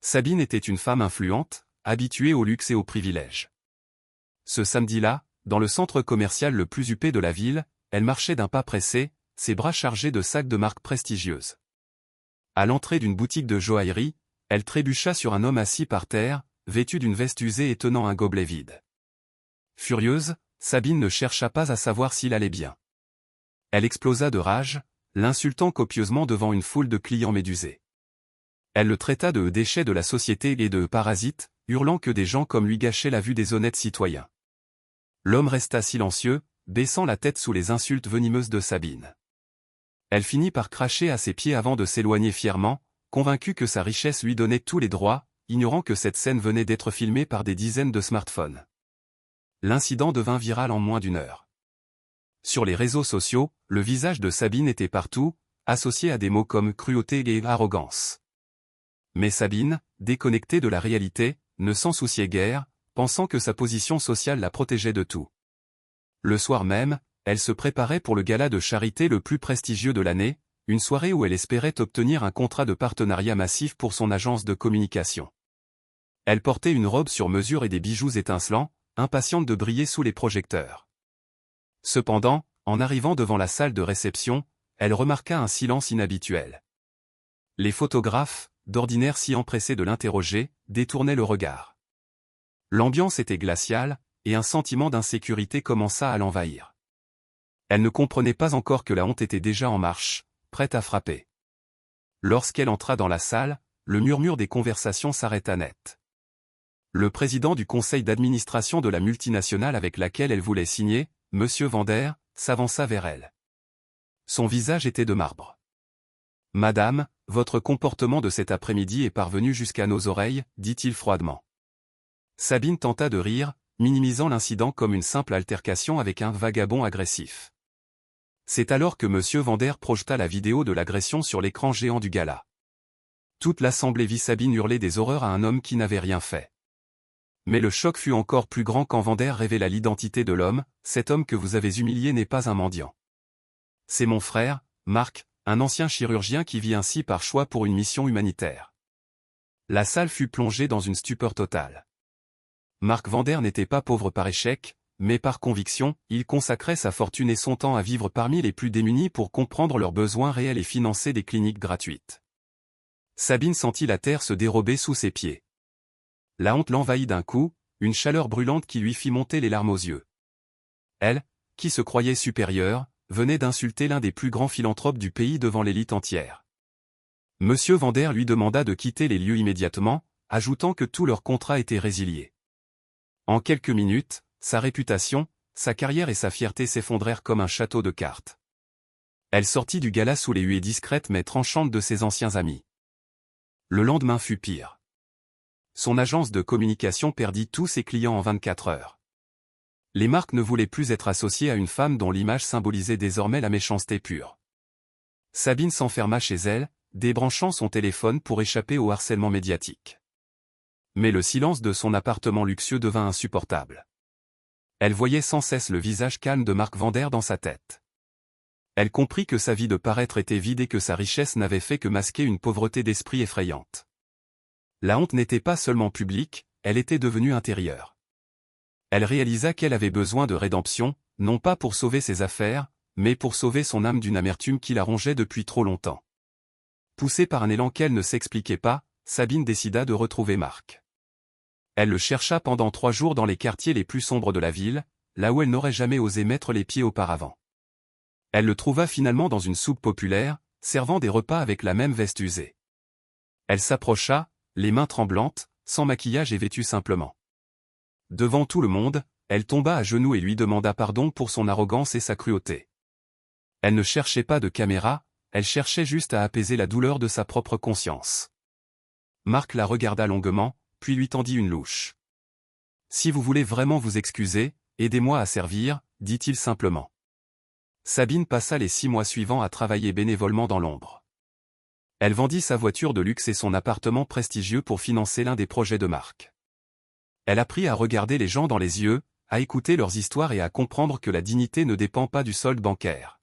Sabine était une femme influente, habituée au luxe et aux privilèges. Ce samedi-là, dans le centre commercial le plus huppé de la ville, elle marchait d'un pas pressé, ses bras chargés de sacs de marques prestigieuses. À l'entrée d'une boutique de joaillerie, elle trébucha sur un homme assis par terre, vêtu d'une veste usée et tenant un gobelet vide. Furieuse, Sabine ne chercha pas à savoir s'il allait bien. Elle explosa de rage, l'insultant copieusement devant une foule de clients médusés. Elle le traita de déchet de la société et de parasite, hurlant que des gens comme lui gâchaient la vue des honnêtes citoyens. L'homme resta silencieux, baissant la tête sous les insultes venimeuses de Sabine. Elle finit par cracher à ses pieds avant de s'éloigner fièrement, convaincue que sa richesse lui donnait tous les droits, ignorant que cette scène venait d'être filmée par des dizaines de smartphones. L'incident devint viral en moins d'une heure. Sur les réseaux sociaux, le visage de Sabine était partout, associé à des mots comme cruauté et arrogance. Mais Sabine, déconnectée de la réalité, ne s'en souciait guère, pensant que sa position sociale la protégeait de tout. Le soir même, elle se préparait pour le gala de charité le plus prestigieux de l'année, une soirée où elle espérait obtenir un contrat de partenariat massif pour son agence de communication. Elle portait une robe sur mesure et des bijoux étincelants, impatiente de briller sous les projecteurs. Cependant, en arrivant devant la salle de réception, elle remarqua un silence inhabituel. Les photographes, d'ordinaire si empressés de l'interroger, détournaient le regard. L'ambiance était glaciale, et un sentiment d'insécurité commença à l'envahir. Elle ne comprenait pas encore que la honte était déjà en marche, prête à frapper. Lorsqu'elle entra dans la salle, le murmure des conversations s'arrêta net. Le président du conseil d'administration de la multinationale avec laquelle elle voulait signer, M. Vander, s'avança vers elle. Son visage était de marbre. « Madame, votre comportement de cet après-midi est parvenu jusqu'à nos oreilles, dit-il froidement. Sabine tenta de rire, minimisant l'incident comme une simple altercation avec un vagabond agressif. C'est alors que M. Vander projeta la vidéo de l'agression sur l'écran géant du gala. Toute l'assemblée vit Sabine hurler des horreurs à un homme qui n'avait rien fait. Mais le choc fut encore plus grand quand Vander révéla l'identité de l'homme. « Cet homme que vous avez humilié n'est pas un mendiant. C'est mon frère, Marc, un ancien chirurgien qui vit ainsi par choix pour une mission humanitaire. » La salle fut plongée dans une stupeur totale. Marc Vander n'était pas pauvre par échec, mais par conviction, il consacrait sa fortune et son temps à vivre parmi les plus démunis pour comprendre leurs besoins réels et financer des cliniques gratuites. Sabine sentit la terre se dérober sous ses pieds. La honte l'envahit d'un coup, une chaleur brûlante qui lui fit monter les larmes aux yeux. Elle, qui se croyait supérieure, venait d'insulter l'un des plus grands philanthropes du pays devant l'élite entière. Monsieur Vander lui demanda de quitter les lieux immédiatement, ajoutant que tout leur contrat était résilié. En quelques minutes, sa réputation, sa carrière et sa fierté s'effondrèrent comme un château de cartes. Elle sortit du gala sous les huées discrètes mais tranchantes de ses anciens amis. Le lendemain fut pire. Son agence de communication perdit tous ses clients en 24 heures. Les marques ne voulaient plus être associées à une femme dont l'image symbolisait désormais la méchanceté pure. Sabine s'enferma chez elle, débranchant son téléphone pour échapper au harcèlement médiatique. Mais le silence de son appartement luxueux devint insupportable. Elle voyait sans cesse le visage calme de Marc Vander dans sa tête. Elle comprit que sa vie de paraître était vide et que sa richesse n'avait fait que masquer une pauvreté d'esprit effrayante. La honte n'était pas seulement publique, elle était devenue intérieure. Elle réalisa qu'elle avait besoin de rédemption, non pas pour sauver ses affaires, mais pour sauver son âme d'une amertume qui la rongeait depuis trop longtemps. Poussée par un élan qu'elle ne s'expliquait pas, Sabine décida de retrouver Marc. Elle le chercha pendant 3 jours dans les quartiers les plus sombres de la ville, là où elle n'aurait jamais osé mettre les pieds auparavant. Elle le trouva finalement dans une soupe populaire, servant des repas avec la même veste usée. Elle s'approcha, les mains tremblantes, sans maquillage et vêtue simplement. Devant tout le monde, elle tomba à genoux et lui demanda pardon pour son arrogance et sa cruauté. Elle ne cherchait pas de caméra, elle cherchait juste à apaiser la douleur de sa propre conscience. Marc la regarda longuement, puis lui tendit une louche. « Si vous voulez vraiment vous excuser, aidez-moi à servir, » dit-il simplement. Sabine passa les 6 mois suivants à travailler bénévolement dans l'ombre. Elle vendit sa voiture de luxe et son appartement prestigieux pour financer l'un des projets de Marc. Elle apprit à regarder les gens dans les yeux, à écouter leurs histoires et à comprendre que la dignité ne dépend pas du solde bancaire.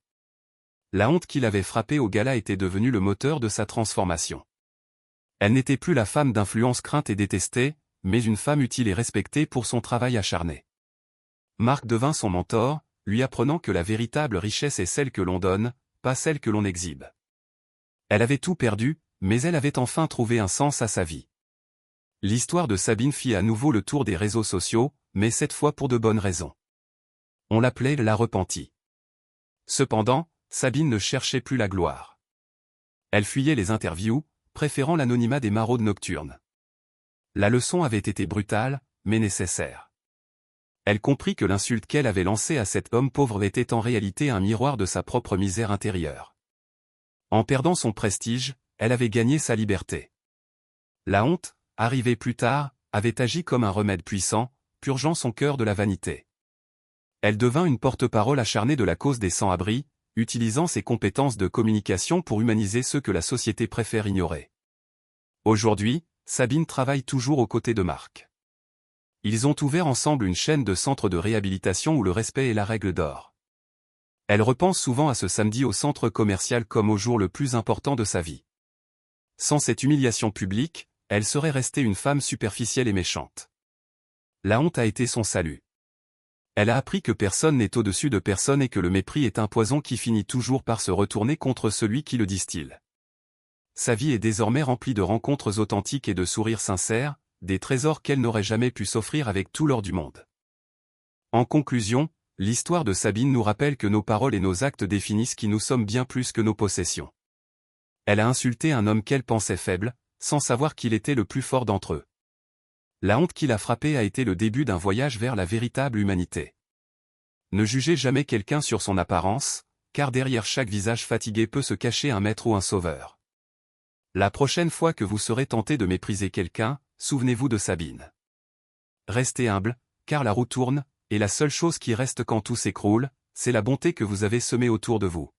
La honte qui l'avait frappée au gala était devenue le moteur de sa transformation. Elle n'était plus la femme d'influence crainte et détestée, mais une femme utile et respectée pour son travail acharné. Marc devint son mentor, lui apprenant que la véritable richesse est celle que l'on donne, pas celle que l'on exhibe. Elle avait tout perdu, mais elle avait enfin trouvé un sens à sa vie. L'histoire de Sabine fit à nouveau le tour des réseaux sociaux, mais cette fois pour de bonnes raisons. On l'appelait la repentie. Cependant, Sabine ne cherchait plus la gloire. Elle fuyait les interviews, préférant l'anonymat des maraudes nocturnes. La leçon avait été brutale, mais nécessaire. Elle comprit que l'insulte qu'elle avait lancée à cet homme pauvre était en réalité un miroir de sa propre misère intérieure. En perdant son prestige, elle avait gagné sa liberté. La honte, arrivée plus tard, avait agi comme un remède puissant, purgeant son cœur de la vanité. Elle devint une porte-parole acharnée de la cause des sans-abri, utilisant ses compétences de communication pour humaniser ceux que la société préfère ignorer. Aujourd'hui, Sabine travaille toujours aux côtés de Marc. Ils ont ouvert ensemble une chaîne de centres de réhabilitation où le respect est la règle d'or. Elle repense souvent à ce samedi au centre commercial comme au jour le plus important de sa vie. Sans cette humiliation publique, elle serait restée une femme superficielle et méchante. La honte a été son salut. Elle a appris que personne n'est au-dessus de personne et que le mépris est un poison qui finit toujours par se retourner contre celui qui le distille. Sa vie est désormais remplie de rencontres authentiques et de sourires sincères, des trésors qu'elle n'aurait jamais pu s'offrir avec tout l'or du monde. En conclusion, l'histoire de Sabine nous rappelle que nos paroles et nos actes définissent qui nous sommes bien plus que nos possessions. Elle a insulté un homme qu'elle pensait faible, sans savoir qu'il était le plus fort d'entre eux. La honte qui l'a frappée a été le début d'un voyage vers la véritable humanité. Ne jugez jamais quelqu'un sur son apparence, car derrière chaque visage fatigué peut se cacher un maître ou un sauveur. La prochaine fois que vous serez tenté de mépriser quelqu'un, souvenez-vous de Sabine. Restez humble, car la roue tourne, et la seule chose qui reste quand tout s'écroule, c'est la bonté que vous avez semée autour de vous.